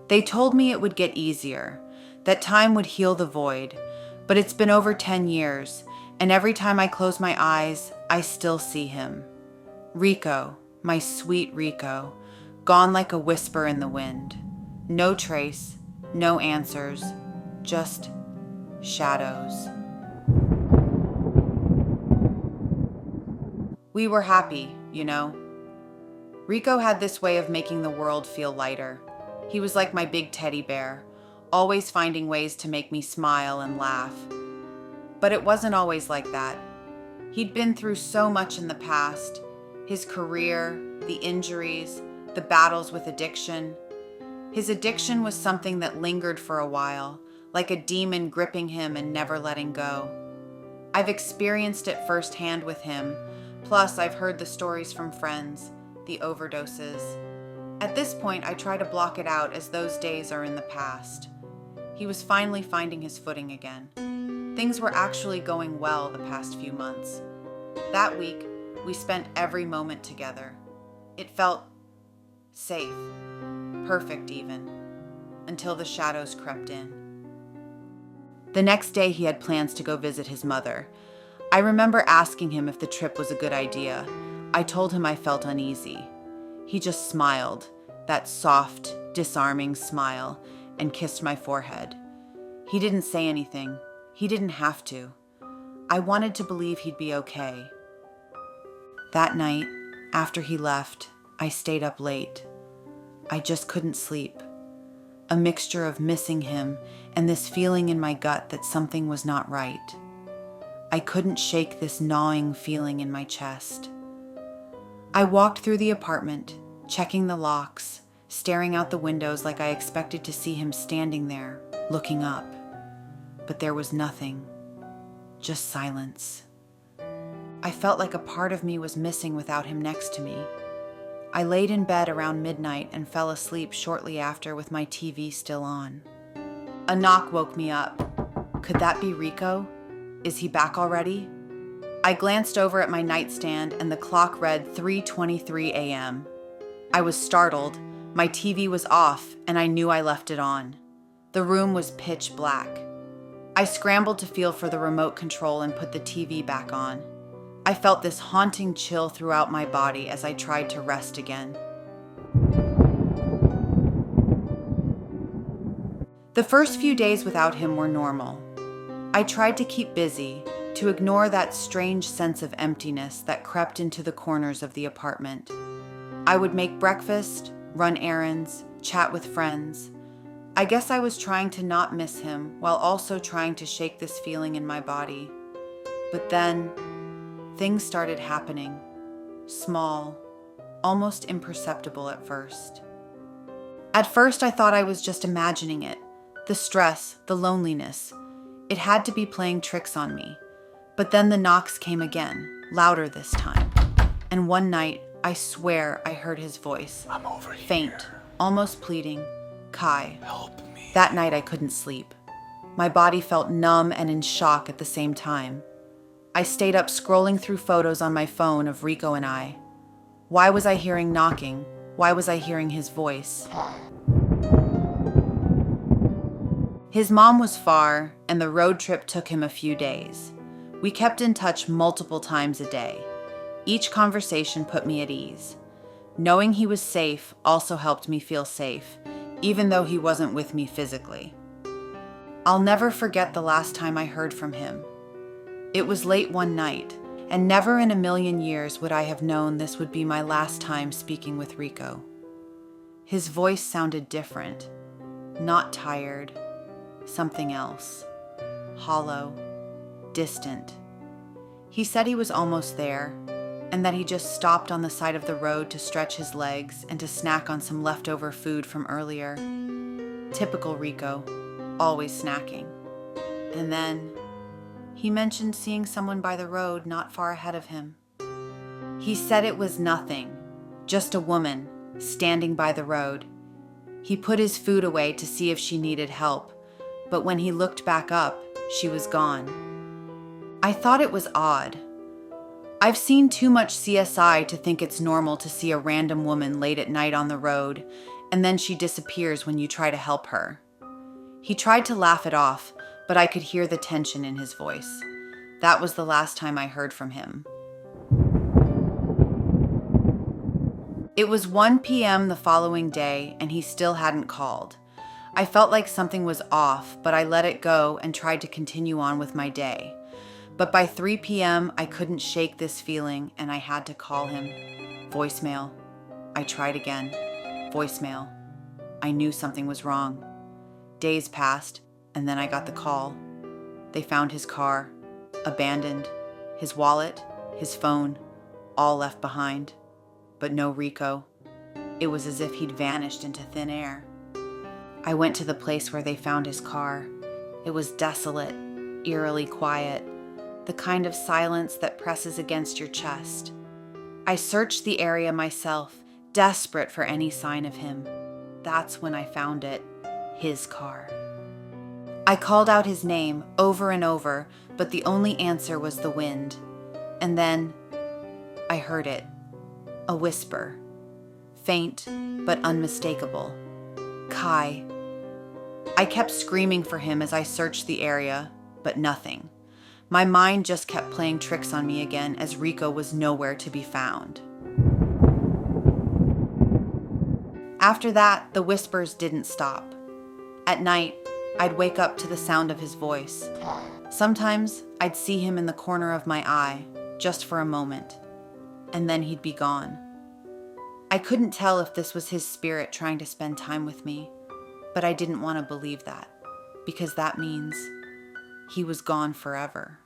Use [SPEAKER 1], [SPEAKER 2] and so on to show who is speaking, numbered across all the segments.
[SPEAKER 1] They told me it would get easier, that time would heal the void, but it's been over 10 years, and every time I close my eyes, I still see him. Rico, my sweet Rico, gone like a whisper in the wind. No trace, no answers, just shadows. We were happy, you know. Rico had this way of making the world feel lighter. He was like my big teddy bear, always finding ways to make me smile and laugh. But it wasn't always like that. He'd been through so much in the past. His career, the injuries, the battles with addiction. His addiction was something that lingered for a while, like a demon gripping him and never letting go. I've experienced it firsthand with him, plus I've heard the stories from friends, the overdoses. At this point, I try to block it out as those days are in the past. He was finally finding his footing again. Things were actually going well the past few months. That week, we spent every moment together. It felt safe, perfect even, until the shadows crept in. The next day, he had plans to go visit his mother. I remember asking him if the trip was a good idea. I told him I felt uneasy. He just smiled, that soft, disarming smile, and kissed my forehead. He didn't say anything. He didn't have to. I wanted to believe he'd be okay. That night, after he left, I stayed up late. I just couldn't sleep. A mixture of missing him and this feeling in my gut that something was not right. I couldn't shake this gnawing feeling in my chest. I walked through the apartment, checking the locks, staring out the windows like I expected to see him standing there, looking up. But there was nothing, just silence. I felt like a part of me was missing without him next to me. I laid in bed around midnight and fell asleep shortly after with my TV still on. A knock woke me up. Could that be Rico? Is he back already? I glanced over at my nightstand and the clock read 3:23 a.m. I was startled. My TV was off and I knew I left it on. The room was pitch black. I scrambled to feel for the remote control and put the TV back on. I felt this haunting chill throughout my body as I tried to rest again. The first few days without him were normal. I tried to keep busy, to ignore that strange sense of emptiness that crept into the corners of the apartment. I would make breakfast, run errands, chat with friends. I guess I was trying to not miss him while also trying to shake this feeling in my body. But then, things started happening. Small, almost imperceptible at first. At first, I thought I was just imagining it. The stress, the loneliness. It had to be playing tricks on me. But then the knocks came again, louder this time. And one night, I swear I heard his voice.
[SPEAKER 2] I'm over here.
[SPEAKER 1] Faint, almost pleading. Kai.
[SPEAKER 2] Help me.
[SPEAKER 1] That night I couldn't sleep. My body felt numb and in shock at the same time. I stayed up scrolling through photos on my phone of Rico and I. Why was I hearing knocking? Why was I hearing his voice? His mom was far, and the road trip took him a few days. We kept in touch multiple times a day. Each conversation put me at ease. Knowing he was safe also helped me feel safe, even though he wasn't with me physically. I'll never forget the last time I heard from him. It was late one night, and never in a million years would I have known this would be my last time speaking with Rico. His voice sounded different, not tired, something else, hollow, distant. He said he was almost there, and that he just stopped on the side of the road to stretch his legs and to snack on some leftover food from earlier. Typical Rico, always snacking. And then he mentioned seeing someone by the road not far ahead of him. He said it was nothing, just a woman standing by the road. He put his food away to see if she needed help, but when he looked back up, she was gone. I thought it was odd. I've seen too much CSI to think it's normal to see a random woman late at night on the road, and then she disappears when you try to help her. He tried to laugh it off, but I could hear the tension in his voice. That was the last time I heard from him. It was 1 p.m. the following day, and he still hadn't called. I felt like something was off, but I let it go and tried to continue on with my day. But by 3 p.m., I couldn't shake this feeling, and I had to call him. Voicemail. I tried again. Voicemail. I knew something was wrong. Days passed, and then I got the call. They found his car, abandoned, his wallet, his phone, all left behind. But no Rico. It was as if he'd vanished into thin air. I went to the place where they found his car. It was desolate, eerily quiet, the kind of silence that presses against your chest. I searched the area myself, desperate for any sign of him. That's when I found it, his car. I called out his name over and over, but the only answer was the wind. And then I heard it, a whisper, faint but unmistakable. Kai. I kept screaming for him as I searched the area, but nothing. My mind just kept playing tricks on me again as Rico was nowhere to be found. After that, the whispers didn't stop. At night, I'd wake up to the sound of his voice. Sometimes I'd see him in the corner of my eye, just for a moment, and then he'd be gone. I couldn't tell if this was his spirit trying to spend time with me, but I didn't want to believe that, because that means he was gone forever.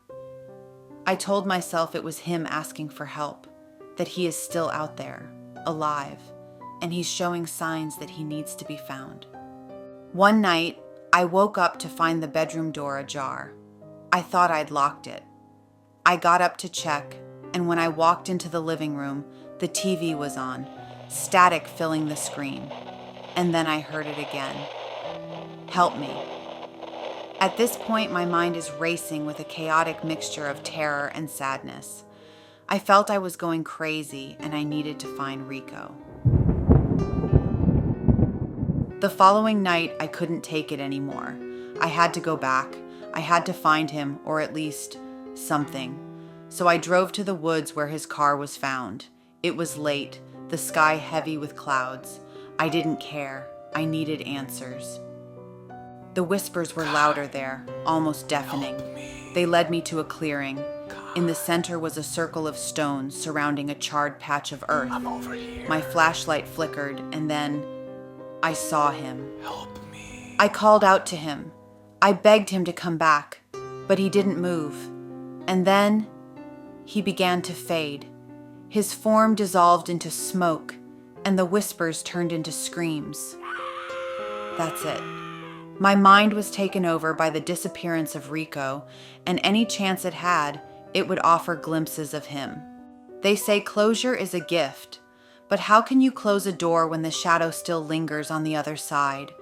[SPEAKER 1] I told myself it was him asking for help, that he is still out there, alive, and he's showing signs that he needs to be found. One night, I woke up to find the bedroom door ajar. I thought I'd locked it. I got up to check, and when I walked into the living room, the TV was on, static filling the screen. And then I heard it again. Help me. At this point, my mind is racing with a chaotic mixture of terror and sadness. I felt I was going crazy, and I needed to find Rico. The following night, I couldn't take it anymore. I had to go back. I had to find him, or at least something. So I drove to the woods where his car was found. It was late, the sky heavy with clouds. I didn't care. I needed answers. The whispers were louder there, almost deafening. They led me to a clearing. In the center was a circle of stones surrounding a charred patch of earth.
[SPEAKER 2] I'm over here.
[SPEAKER 1] My flashlight flickered, and then I saw him.
[SPEAKER 2] Help me.
[SPEAKER 1] I called out to him. I begged him to come back, but he didn't move. And then he began to fade. His form dissolved into smoke, and the whispers turned into screams. That's it. My mind was taken over by the disappearance of Rico, and any chance it had, it would offer glimpses of him. They say closure is a gift, but how can you close a door when the shadow still lingers on the other side?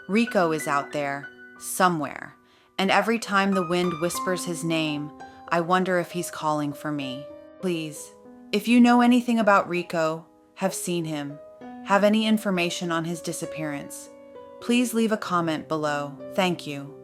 [SPEAKER 1] Rico is out there, somewhere, and every time the wind whispers his name, I wonder if he's calling for me. Please, if you know anything about Rico, have seen him, have any information on his disappearance, please leave a comment below. Thank you.